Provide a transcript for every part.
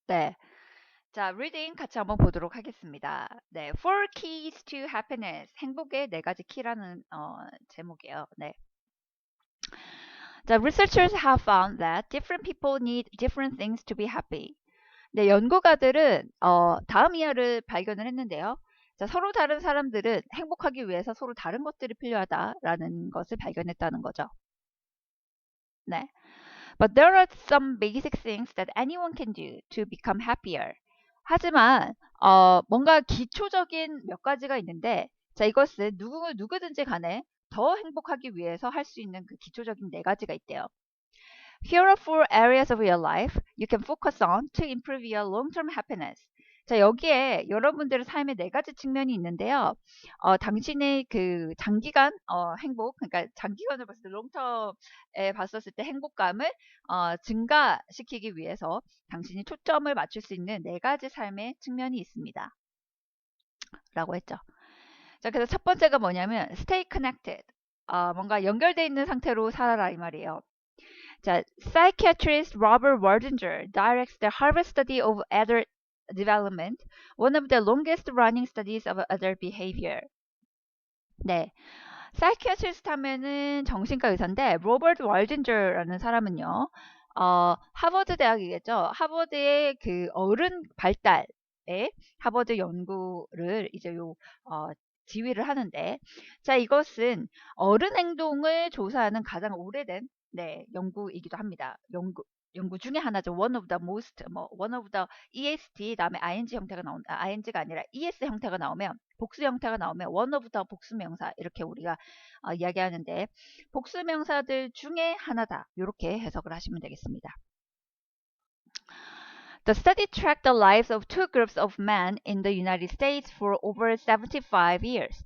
네. 자, reading 같이 한번 보도록 하겠습니다. 네. Four keys to happiness. 행복의 네 가지 키라는 제목이에요. 네. 자, researchers have found that different people need different things to be happy. 네, 연구가들은 다음 이하를 발견을 했는데요. 자, 서로 다른 사람들은 행복하기 위해서 서로 다른 것들이 필요하다라는 것을 발견했다는 거죠. 네. But there are some basic things that anyone can do to become happier. 하지만 뭔가 기초적인 몇 가지가 있는데, 자, 이것은 누구든지 간에 더 행복하기 위해서 할 수 있는 그 기초적인 네 가지가 있대요. Here are four areas of your life you can focus on to improve your long-term happiness. 자, 여기에 여러분들의 삶의 네 가지 측면이 있는데요. 당신의 그 장기간 행복, 그러니까 장기간을 봤을 때 롱텀에 봤었을 때 행복감을 증가시키기 위해서 당신이 초점을 맞출 수 있는 네 가지 삶의 측면이 있습니다. 라고 했죠. 자, 그래서 첫 번째가 뭐냐면 stay connected. 뭔가 연결되어 있는 상태로 살아라 이 말이에요. 자, psychiatrist Robert Waldinger directs the Harvard study of adult development, one of the longest running studies of adult behavior. 네. 사이키아트리스트 하면은 정신과 의사인데 로버트 월딘저라는 사람은요. 하버드 대학이겠죠. 하버드의 그 어른 발달에 하버드 연구를 이제 지휘를 하는데, 자, 이것은 어른 행동을 조사하는 가장 오래된 연구이기도 합니다. 연구 중에 하나죠. one of the most, one of the EST 다음에 ing 형태가 나온다. ing가 아니라 es 형태가 나오면, 복수 형태가 나오면 one of the 복수 명사 이렇게 우리가 이야기하는데, 복수 명사들 중에 하나다. 이렇게 해석을 하시면 되겠습니다. The study tracked the lives of two groups of men in the United States for over 75 years.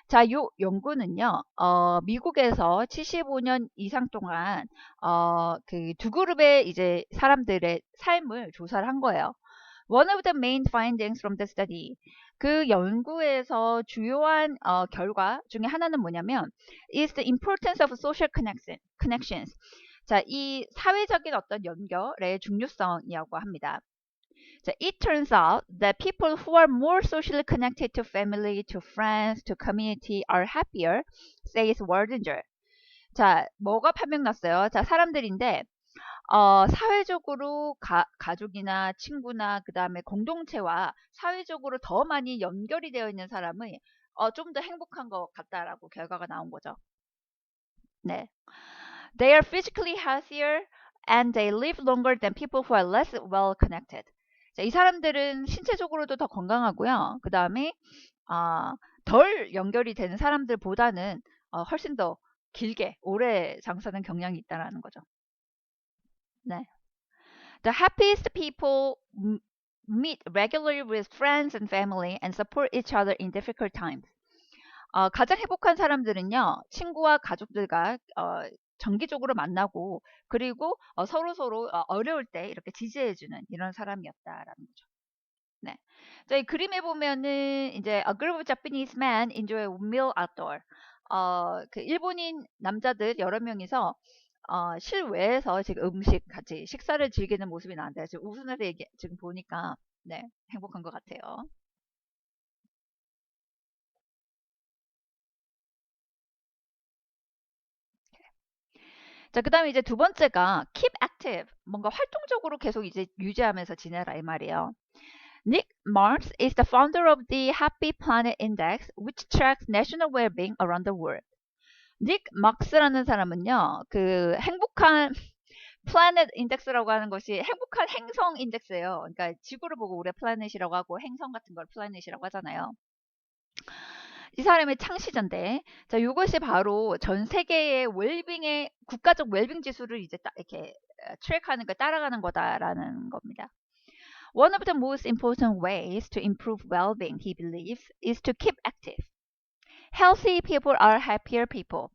자, 요 연구는요, 미국에서 75년 이상 동안, 그 두 그룹의 이제 사람들의 삶을 조사를 한 거예요. One of the main findings from the study. 그 연구에서 주요한 결과 중에 하나는 뭐냐면 is the importance of social connections. 자, 이 사회적인 어떤 연결의 중요성이라고 합니다. 자, it turns out that people who are more socially connected to family, to friends, to community are happier, says Waldinger. 자, 뭐가 판명났어요? 자, 사람들인데 사회적으로 가족이나 친구나 그 다음에 공동체와 사회적으로 더 많이 연결이 되어 있는 사람은 좀 더 행복한 것 같다라고 결과가 나온 거죠. 네. They are physically healthier and they live longer than people who are less well connected. 자, 이 사람들은 신체적으로도 더 건강하고요. 그 다음에 덜 연결이 되는 사람들보다는 훨씬 더 길게 오래 장사하는 경향이 있다는 거죠. 네. The happiest people meet regularly with friends and family and support each other in difficult times. 가장 행복한 사람들은요, 친구와 가족들과 정기적으로 만나고, 그리고 서로 어려울 때 이렇게 지지해주는 이런 사람이었다라는 거죠. 네. 자, 이 그림에 보면은 이제 a group of Japanese men enjoy a meal outdoor. 그 일본인 남자들 여러 명이서 실외에서 지금 음식 같이 식사를 즐기는 모습이 나왔는데, 지금 웃으면서 지금 보니까 네, 행복한 것 같아요. 자, 그 다음에 이제 두 번째가 keep active. 뭔가 활동적으로 계속 이제 유지하면서 지내라 이 말이에요. Nick Marks is the founder of the Happy Planet Index, which tracks national well-being around the world. 닉 막스라는 사람은요, 그 행복한 플래닛 인덱스라고 하는 것이 행복한 행성 인덱스예요. 그러니까 지구를 보고 우리가 플래닛이라고 하고 행성 같은 걸 플래닛이라고 하잖아요. 이 사람의 창시자인데, 자, 이것이 바로 전 세계의 웰빙의 국가적 웰빙 지수를 이제 이렇게 트랙하는 거 따라가는 거다라는 겁니다. One of the most important ways to improve well-being, he believes, is to keep active. Healthy people are happier people.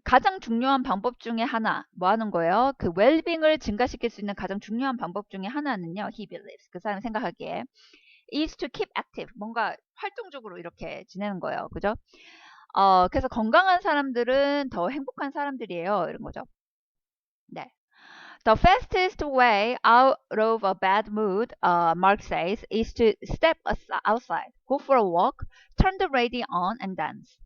가장 중요한 방법 중에 하나, 뭐 하는 거예요? 그 웰빙을 증가시킬 수 있는 가장 중요한 방법 중에 하나는요, he believes. 그 사람 생각하기에 is to keep active. 뭔가 활동적으로 이렇게 지내는 거예요. 그죠? 그래서 건강한 사람들은 더 행복한 사람들이에요. 이런 거죠. 네. The fastest way out of a bad mood, Mark says, is to step outside, go for a walk, turn the radio on, and dance.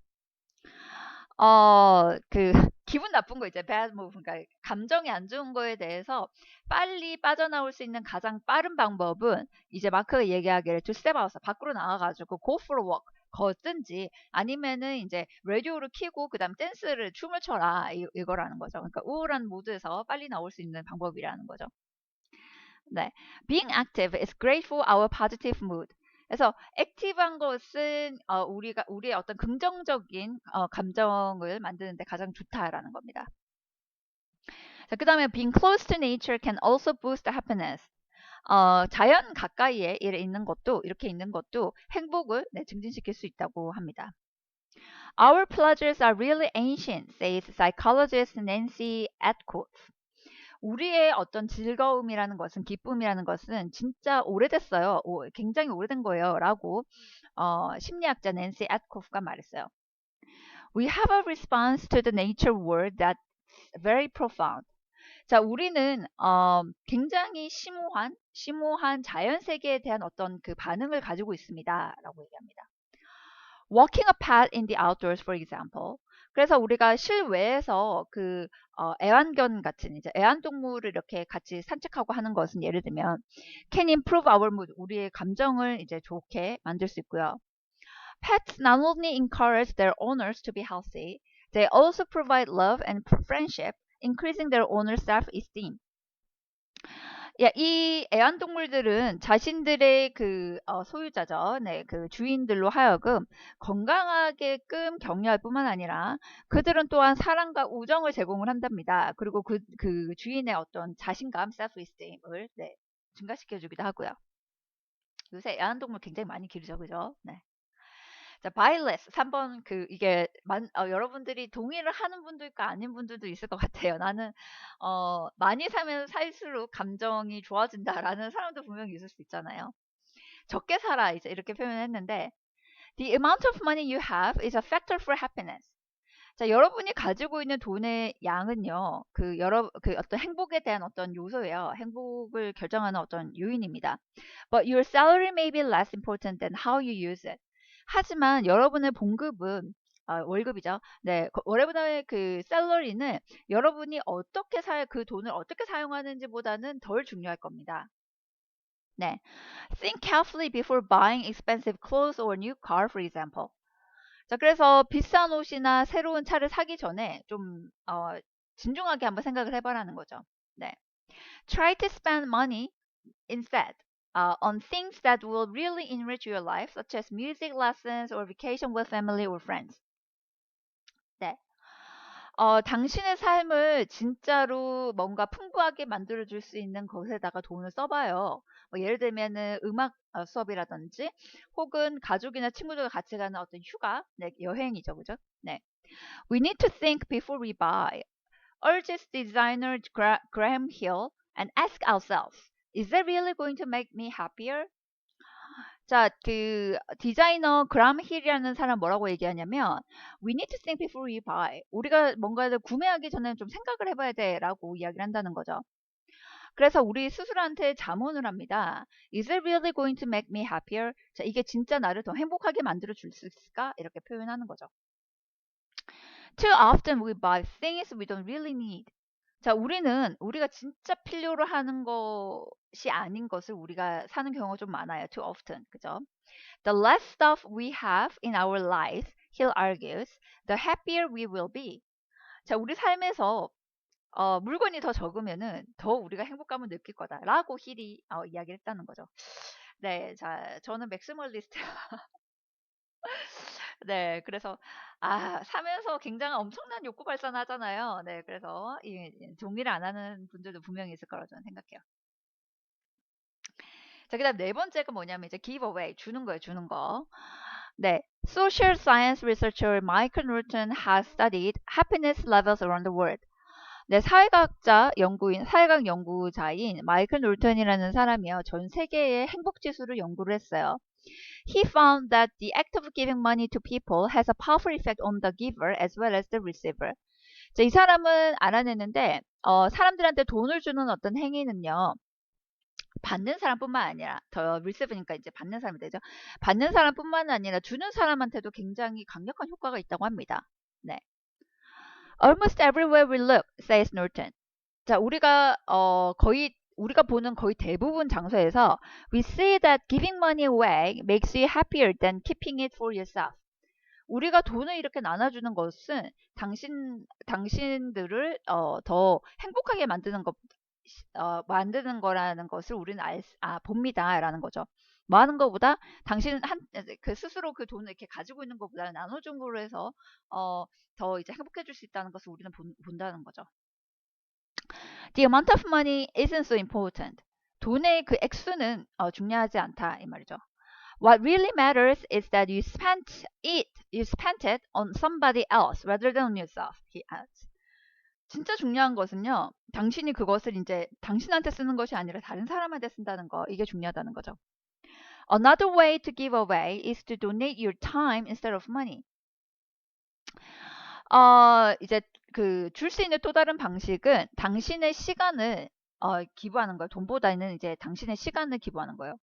그 기분 나쁜 거 이제 bad move, 그러니까 감정이 안 좋은 거에 대해서 빨리 빠져나올 수 있는 가장 빠른 방법은 이제 마크가 얘기하기를 to step outside, 밖으로 나가가지고 go for a walk, 걷든지 아니면은 이제 라디오를 켜고 그다음 댄스를 춤을 춰라 이거라는 거죠. 그러니까 우울한 모드에서 빨리 나올 수 있는 방법이라는 거죠. 네, being active is great for our positive mood. 그래서 액티브한 것은 우리의 어떤 긍정적인 감정을 만드는데 가장 좋다라는 겁니다. 자, 그 다음에 being close to nature can also boost happiness. 자연 가까이에 있는 것도 이렇게 있는 것도 행복을 증진시킬 수 있다고 합니다. Our pleasures are really ancient, says psychologist Nancy Atkoff. 우리의 어떤 즐거움이라는 것은, 기쁨이라는 것은 진짜 오래됐어요. 굉장히 오래된 거예요. 라고 심리학자 낸시 애트코프가 말했어요. We have a response to the nature world that's very profound. 자, 우리는 굉장히 심오한 자연 세계에 대한 어떤 그 반응을 가지고 있습니다. 라고 얘기합니다. Walking a path in the outdoors, for example. 그래서 우리가 실외에서 그 애완견 같은 이제 애완동물을 이렇게 같이 산책하고 하는 것은 예를 들면 can improve our mood, 우리의 감정을 이제 좋게 만들 수 있고요. Pets not only encourage their owners to be healthy, they also provide love and friendship, increasing their owner's self-esteem. 이 애완동물들은 자신들의 그 소유자죠. 네, 그 주인들로 하여금 건강하게끔 격려할 뿐만 아니라 그들은 또한 사랑과 우정을 제공을 한답니다. 그리고 그 주인의 어떤 자신감, self-esteem을 증가시켜주기도 하고요. 요새 애완동물 굉장히 많이 기르죠, 그죠? 네. 자, 바이레스 3번 이게 여러분들이 동의를 하는 분도 있고 아닌 분들도 있을 것 같아요. 나는 많이 사면 살수록 감정이 좋아진다라는 사람도 분명히 있을 수 있잖아요. 적게 살아 이제 이렇게 표현했는데 the amount of money you have is a factor for happiness. 자, 여러분이 가지고 있는 돈의 양은요, 그 어떤 행복에 대한 어떤 요소예요. 행복을 결정하는 어떤 요인입니다. But your salary may be less important than how you use it. 하지만 여러분의 봉급은 월급이죠. 네, 여러분의 그 셀러리는 여러분이 그 돈을 어떻게 사용하는지보다는 덜 중요할 겁니다. 네, think carefully before buying expensive clothes or new car, for example. 자, 그래서 비싼 옷이나 새로운 차를 사기 전에 좀 진중하게 한번 생각을 해보라는 거죠. 네, try to spend money instead. On things that will really enrich your life, such as music lessons or vacation with family or friends. 네. 당신의 삶을 진짜로 뭔가 풍부하게 만들어줄 수 있는 것에다가 돈을 써봐요. 예를 들면은 음악 수업이라든지 혹은 가족이나 친구들과 같이 가는 어떤 휴가, 네, 여행이죠, 그죠? 네. We need to think before we buy. Urges designer Graham Hill and ask ourselves. Is that really going to make me happier? 자, 그 디자이너 그람 힐이라는 사람 뭐라고 얘기하냐면 We need to think before we buy. 우리가 뭔가를 구매하기 전에 좀 생각을 해봐야 돼라고 이야기를 한다는 거죠. 그래서 우리 스스로한테 자문을 합니다. Is it really going to make me happier? 자, 이게 진짜 나를 더 행복하게 만들어 줄 수 있을까? 이렇게 표현하는 거죠. Too often we buy things we don't really need. 자, 우리가 진짜 필요로 하는 것이 아닌 것을 우리가 사는 경우가 좀 많아요. Too often. 그죠? The less stuff we have in our lives, Hill argues, the happier we will be. 자, 우리 삶에서 물건이 더 적으면은 더 우리가 행복감을 느낄 거다라고 힐이 이야기를 했다는 거죠. 네, 자, 저는 맥시멀리스트. 네, 그래서 사면서 굉장히 엄청난 욕구 발산을 하잖아요. 네, 그래서 동의를 안 하는 분들도 분명히 있을 거라고 저는 생각해요. 자, 그다음 네 번째가 뭐냐면 이제 give away, 주는 거예요, 주는 거. 네, social science researcher Michael Norton has studied happiness levels around the world. 네, 사회학 연구자인 마이클 놀턴이라는 사람이요, 전 세계의 행복 지수를 연구를 했어요. He found that the act of giving money to people has a powerful effect on the giver as well as the receiver. 이 사람은 알아냈는데 사람들한테 돈을 주는 어떤 행위는요. 받는 사람뿐만 아니라 더 리시브니까 이제 받는 사람이 되죠. 받는 사람뿐만 아니라 주는 사람한테도 굉장히 강력한 효과가 있다고 합니다. 네. Almost everywhere we look, says Norton. 자, 우리가 보는 거의 대부분 장소에서 we see that giving money away makes you happier than keeping it for yourself. 우리가 돈을 이렇게 나눠주는 것은 당신들을 더 행복하게 만드는 거라는 것을 우리는 봅니다라는 거죠. 뭐 하는 것보다 스스로 그 돈을 이렇게 가지고 있는 것보다 나눠줌으로 해서 더 이제 행복해질 수 있다는 것을 우리는 본다는 거죠. The amount of money isn't so important. 돈의 그 액수는 중요하지 않다 이 말이죠. What really matters is that you spent it on somebody else rather than on yourself. He adds. 진짜 중요한 것은요. 당신이 그것을 이제 당신한테 쓰는 것이 아니라 다른 사람한테 쓴다는 거. 이게 중요하다는 거죠. Another way to give away is to donate your time instead of money. 이제 그 줄 수 있는 또 다른 방식은 당신의 시간을 기부하는 거예요. 돈보다는 이제 당신의 시간을 기부하는 거예요.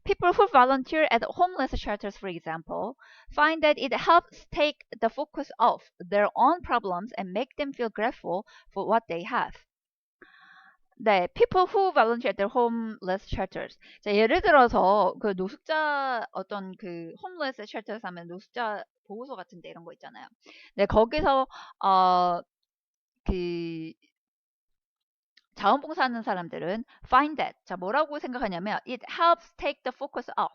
People who volunteer at homeless shelters, for example, find that it helps take the focus off their own problems and make them feel grateful for what they have. 네, people who volunteer at their homeless shelters. 자, 예를 들어서 그 노숙자 어떤 그 homeless shelters 하면 노숙자 보호소 같은데 이런 거 있잖아요. 네, 거기서 그 자원봉사하는 사람들은 find that 자 뭐라고 생각하냐면 it helps take the focus off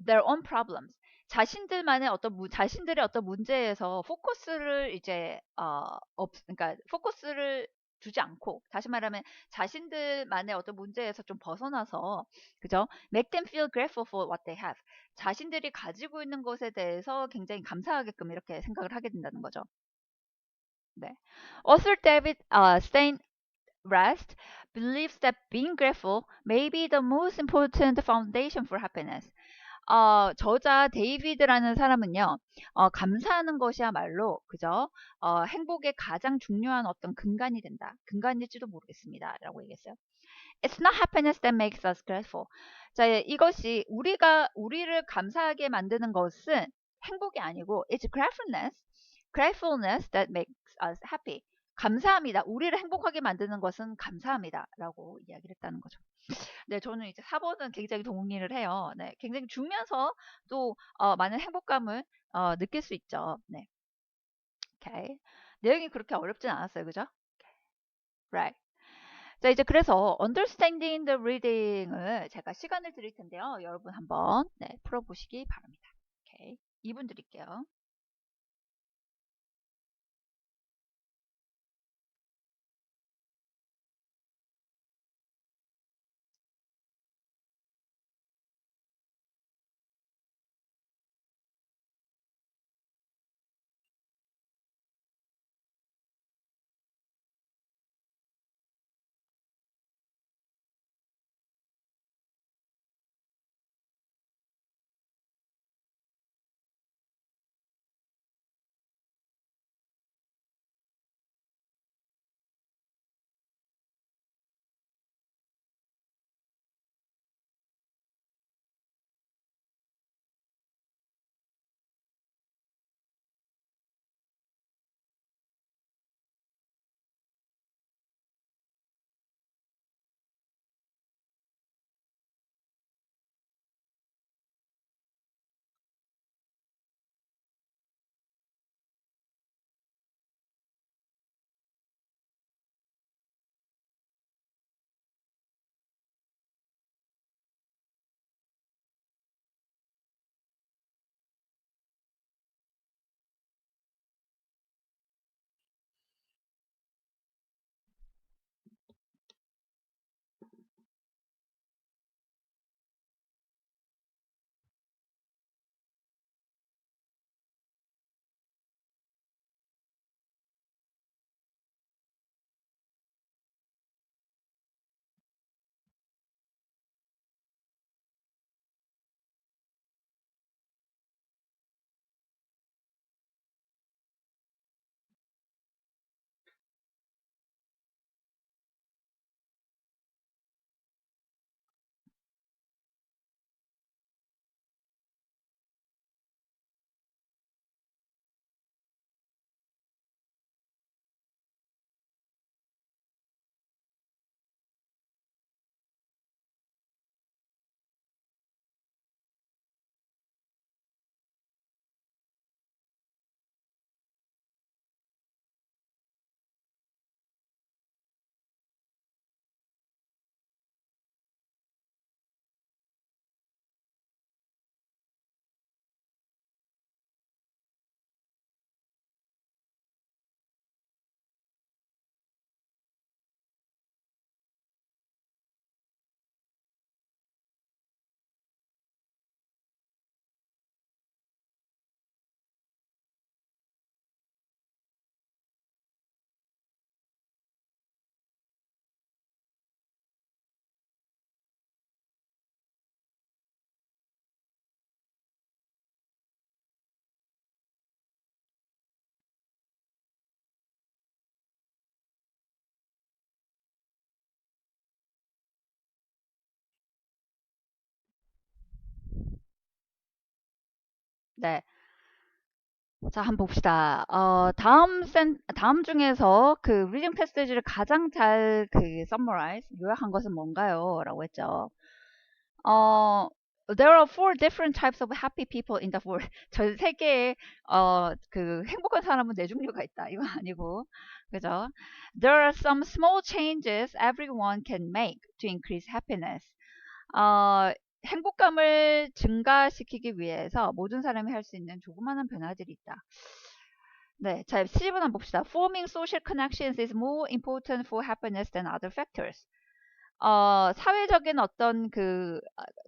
their own problems. 자신들의 어떤 문제에서 포커스를 이제 그러니까 포커스를 두지 않고 다시 말하면 자신들만의 어떤 문제에서 좀 벗어나서 그죠? Make them feel grateful for what they have. 자신들이 가지고 있는 것에 대해서 굉장히 감사하게끔 이렇게 생각을 하게 된다는 거죠. 네. Author David Rest believes that being grateful may be the most important foundation for happiness. 저자 데이비드라는 사람은요, 감사하는 것이야말로, 그죠? 행복의 가장 중요한 어떤 근간이 된다. 근간일지도 모르겠습니다. 라고 얘기했어요. It's not happiness that makes us grateful. 자, 이것이 우리를 감사하게 만드는 것은 행복이 아니고, it's gratefulness that makes us happy. 감사합니다. 우리를 행복하게 만드는 것은 감사합니다. 라고 이야기를 했다는 거죠. 네, 저는 이제 4번은 굉장히 동의를 해요. 네, 굉장히 주면서 또 많은 행복감을 느낄 수 있죠. 네, 오케이. 내용이 그렇게 어렵진 않았어요, 그죠? Right. 자, 이제 그래서 understanding the reading을 제가 시간을 드릴 텐데요. 여러분 한번 풀어보시기 바랍니다. 오케이. 2분 드릴게요. 네. 자, 한번 봅시다. 다음 중에서 그 reading passage를 가장 잘 summarize, 요약한 것은 뭔가요? 라고 했죠. 어, there are four different types of happy people in the world. 전 세계에, 행복한 사람은 네 종류가 있다. 이건 아니고. 그죠? There are some small changes everyone can make to increase happiness. 어, 행복감을 증가시키기 위해서 모든 사람이 할 수 있는 조그마한 변화들이 있다. 네, 자, 10번 한번 봅시다. Forming social connections is more important for happiness than other factors. 사회적인 어떤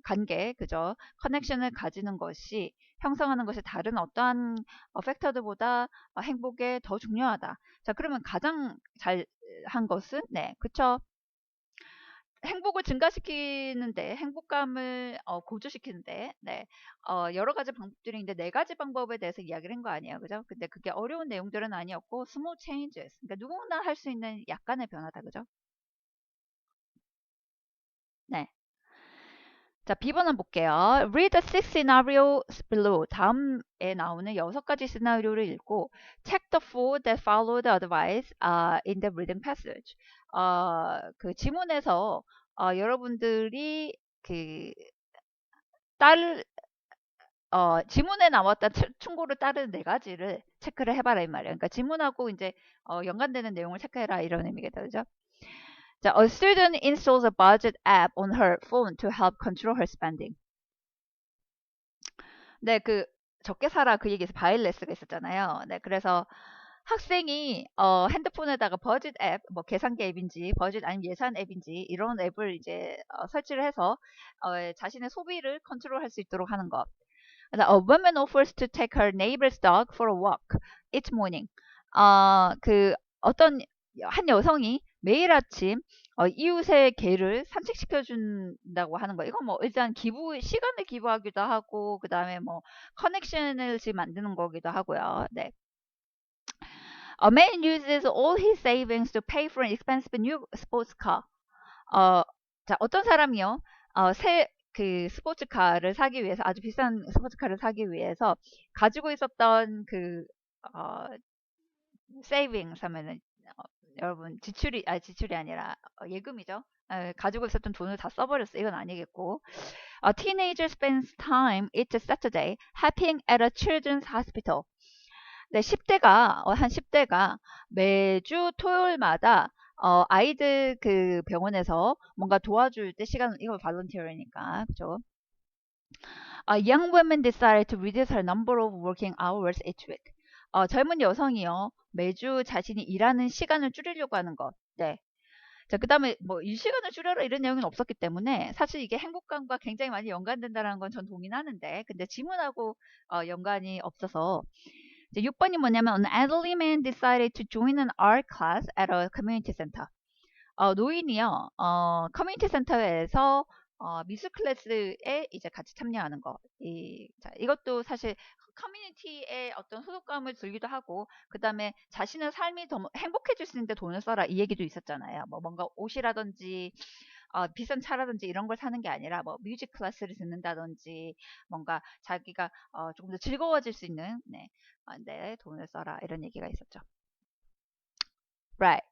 관계, 그죠? 커넥션을 가지는 것이 형성하는 것이 다른 어떠한 팩터들보다 행복에 더 중요하다. 자, 그러면 가장 잘 한 것은 네, 그쵸? 행복을 증가시키는데, 행복감을 고조시키는데, 네, 여러 가지 방법들이 있는데 네 가지 방법에 대해서 이야기를 한 거 아니에요, 그죠? 근데 그게 어려운 내용들은 아니었고, small changes, 그러니까 누구나 할 수 있는 약간의 변화다, 그죠? 네. 자, B번 한번 볼게요. Read the six scenarios below. 다음에 나오는 6가지 시나리오를 읽고 check the four that follow the advice in the reading passage. 그 지문에서 여러분들이 그 딸 지문에 나왔던 충고를 따르는 네 가지를 체크를 해봐라 이 말이에요. 그러니까 지문하고 이제 연관되는 내용을 체크해라 이런 의미가 되죠. 자, a student installs a budget app on her phone to help control her spending. 네, 적게 살아 그 얘기에서 바일레스가 있었잖아요. 네, 그래서 학생이 핸드폰에다가 버짓 앱, 뭐 계산기 앱인지 버짓 아니면 예산 앱인지 이런 앱을 이제 설치를 해서 자신의 소비를 컨트롤할 수 있도록 하는 것. A woman offers to take her neighbor's dog for a walk each morning. 어떤 한 여성이 매일 아침 이웃의 개를 산책시켜 준다고 하는 거예요. 이건 뭐 일단 시간을 기부하기도 하고 그 다음에 뭐 커넥션을 만드는 거기도 하고요. 네. A man uses all his savings to pay for an expensive new sports car. 자, 어떤 사람이요? 스포츠카를 사기 위해서 아주 비싼 스포츠카를 사기 위해서 가지고 있었던 savings 하면은 여러분 지출이 아니라 예금이죠. 가지고 있었던 돈을 다 써버렸어. 이건 아니겠고. A teenager spends time each Saturday helping at a children's hospital. 네, 한 10대가 매주 토요일마다 아이들 병원에서 뭔가 도와줄 때 이거 발런티어니까, 그죠? A young woman decided to reduce her number of working hours each week. 젊은 여성이요, 매주 자신이 일하는 시간을 줄이려고 하는 것. 네. 자, 그 다음에 뭐 일 시간을 줄여라 이런 내용은 없었기 때문에 사실 이게 행복감과 굉장히 많이 연관된다는 건 전 동의하는데, 근데 지문하고 연관이 없어서 6번이 뭐냐면 an elderly man decided to join an art class at a community center. 노인이요, 커뮤니티 센터에서 미술 클래스에 이제 같이 참여하는 거. 이것도 사실 커뮤니티의 어떤 소속감을 들기도 하고, 그 다음에 자신의 삶이 더 행복해질 수 있는데 돈을 써라 이 얘기도 있었잖아요. 뭐 뭔가 옷이라든지 비싼 차라든지 이런 걸 사는 게 아니라 뭐 뮤직 클래스를 듣는다든지 뭔가 자기가 조금 더 즐거워질 수 있는 네, 돈을 써라 이런 얘기가 있었죠. Right.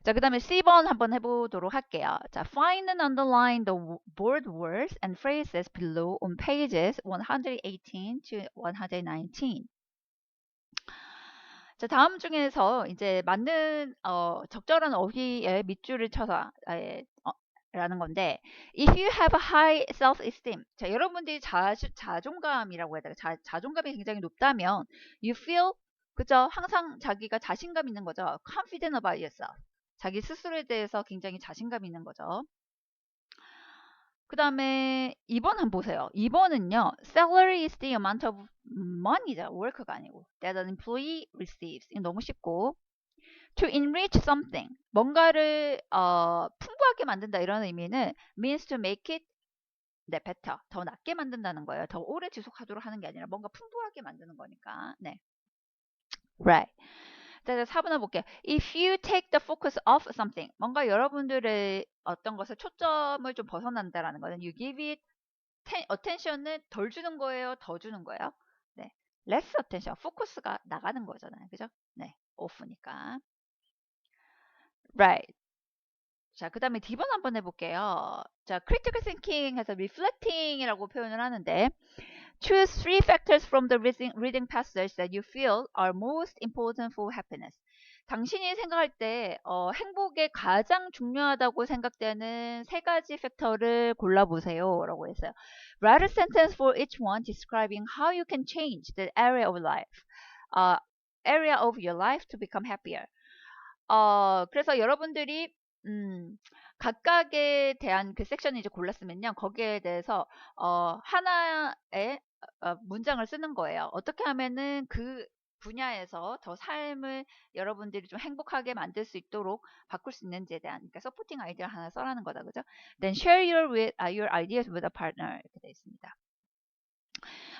자, 그 다음에 C번 한번 해보도록 할게요. 자, find and underline the board words and phrases below on pages 118 to 119. 자, 다음 중에서 이제 맞는 적절한 어휘에 밑줄을 쳐서 라는 건데, if you have a high self-esteem, 자, 여러분들이 자존감이라고 해야 되나? 자존감이 굉장히 높다면 you feel, 그죠? 항상 자기가 자신감 있는 거죠. confident about yourself. 자기 스스로에 대해서 굉장히 자신감 있는 거죠. 그 다음에 2번 한번 보세요. 2번은요. Salary is the amount of money죠. work가 아니고 that an employee receives. 이거 너무 쉽고. To enrich something. 뭔가를 풍부하게 만든다 이런 의미는 means to make it better. 더 낫게 만든다는 거예요. 더 오래 지속하도록 하는 게 아니라 뭔가 풍부하게 만드는 거니까. 네. Right. 자, 4번 볼게요. If you take the focus off something, 뭔가 여러분들의 어떤 것을 초점을 좀 벗어난다라는 거는 you give it attention을 덜 주는 거예요, 더 주는 거예요. 네, less attention, 포커스가 나가는 거잖아요. 그죠? 네, off니까. Right. 자, 그 다음에 D번 한번 해볼게요. 자, critical thinking 해서 reflecting이라고 표현을 하는데 choose three factors from the reading passage that you feel are most important for happiness. 당신이 생각할 때 행복에 가장 중요하다고 생각되는 세 가지 팩터를 골라보세요 라고 했어요. Write a sentence for each one describing how you can change the area of your life to become happier. 그래서 여러분들이 각각에 대한 그 섹션을 이제 골랐으면요. 거기에 대해서 하나의 문장을 쓰는 거예요. 어떻게 하면은 그 분야에서 더 삶을 여러분들이 좀 행복하게 만들 수 있도록 바꿀 수 있는지에 대한 그러니까 서포팅 아이디어를 하나 써라는 거다. 그죠? Then share your ideas with a partner 이렇게 되어 있습니다.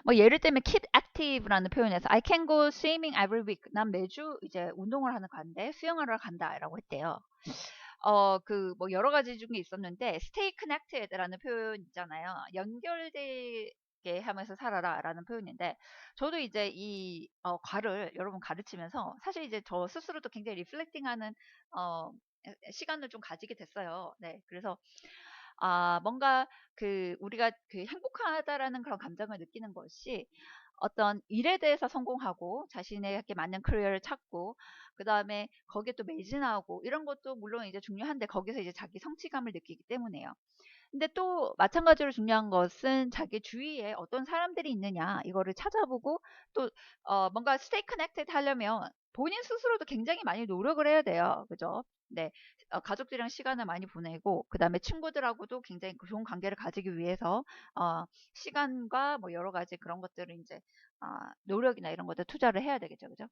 뭐 예를 들면 keep active라는 표현에서 I can go swimming every week. 난 매주 이제 운동을 하는 관데 수영하러 간다라고 했대요. 뭐 여러 가지 중에 있었는데 stay connected라는 표현 있잖아요. 연결되게 하면서 살아라라는 표현인데 저도 이제 이 과를 여러분 가르치면서 사실 이제 저 스스로도 굉장히 리플렉팅하는 시간을 좀 가지게 됐어요. 네, 그래서 뭔가 우리가 행복하다라는 그런 감정을 느끼는 것이 어떤 일에 대해서 성공하고 자신에게 맞는 커리어를 찾고 그 다음에 거기에 또 매진하고 이런 것도 물론 이제 중요한데 거기서 이제 자기 성취감을 느끼기 때문에요. 근데 또 마찬가지로 중요한 것은 자기 주위에 어떤 사람들이 있느냐 이거를 찾아보고 또 뭔가 stay connected 하려면 본인 스스로도 굉장히 많이 노력을 해야 돼요. 그죠? 네. 가족들이랑 시간을 많이 보내고 그 다음에 친구들하고도 굉장히 좋은 관계를 가지기 위해서 시간과 뭐 여러 가지 그런 것들을 이제 노력이나 이런 것들 투자를 해야 되겠죠. 그죠?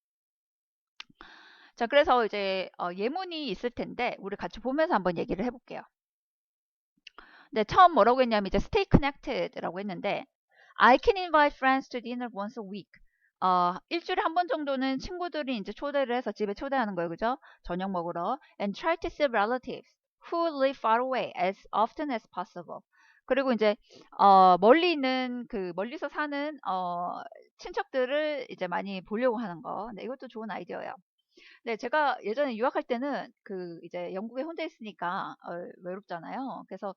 자, 그래서 이제 예문이 있을 텐데 우리 같이 보면서 한번 얘기를 해볼게요. 네, 처음 뭐라고 했냐면 이제 stay connected라고 했는데 I can invite friends to dinner once a week. 일주일에 한 번 정도는 친구들이 이제 초대를 해서 집에 초대하는 거예요. 그죠? 저녁 먹으러. And try to see relatives who live far away as often as possible. 그리고 이제 멀리 있는 멀리서 사는 친척들을 이제 많이 보려고 하는 거. 네, 이것도 좋은 아이디어예요. 네, 제가 예전에 유학할 때는 이제 영국에 혼자 있으니까 외롭잖아요. 그래서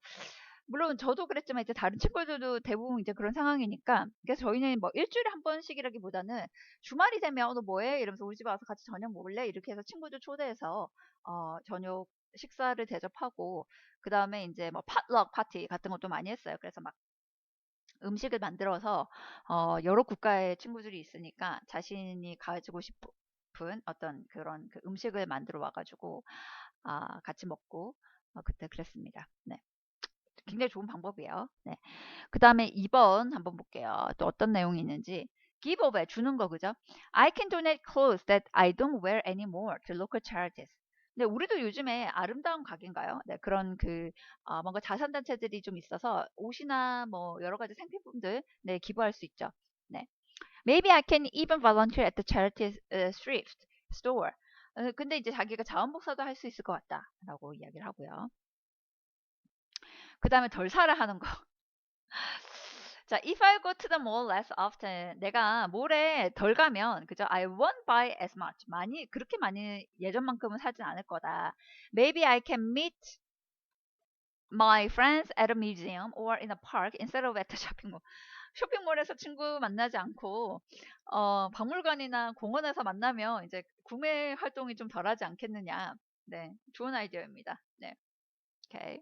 물론 저도 그랬지만 이제 다른 친구들도 대부분 이제 그런 상황이니까 그래서 저희는 뭐 일주일에 한 번씩이라기보다는 주말이 되면 너 뭐해? 이러면서 우리 집에 와서 같이 저녁 먹을래? 이렇게 해서 친구들 초대해서 저녁 식사를 대접하고 그 다음에 이제 뭐 팟럭 파티 같은 것도 많이 했어요. 그래서 막 음식을 만들어서 여러 국가의 친구들이 있으니까 자신이 가지고 싶은 어떤 그런 음식을 만들어 와가지고 같이 먹고 그때 그랬습니다. 네. 굉장히 좋은 방법이에요. 네. 그 다음에 2번 한번 볼게요. 또 어떤 내용이 있는지. give away, 주는 거, 그죠? I can donate clothes that I don't wear anymore to local charities. 근데 우리도 요즘에 아름다운 가게인가요? 네, 그런 뭔가 자선단체들이 좀 있어서 옷이나 뭐 여러 가지 생필품들, 네, 기부할 수 있죠. 네. Maybe I can even volunteer at the charity thrift store. 근데 이제 자기가 자원봉사도 할 수 있을 것 같다라고 이야기를 하고요. 그 다음에 덜 사라 하는 거. 자, if I go to the mall less often, 내가 몰에 덜 가면, 그죠? I won't buy as much. 그렇게 많이 예전만큼은 사진 않을 거다. Maybe I can meet my friends at a museum or in a park instead of at the shopping mall. 쇼핑몰에서 친구 만나지 않고, 박물관이나 공원에서 만나면 이제 구매 활동이 좀 덜하지 않겠느냐. 네, 좋은 아이디어입니다. 네, 오케이.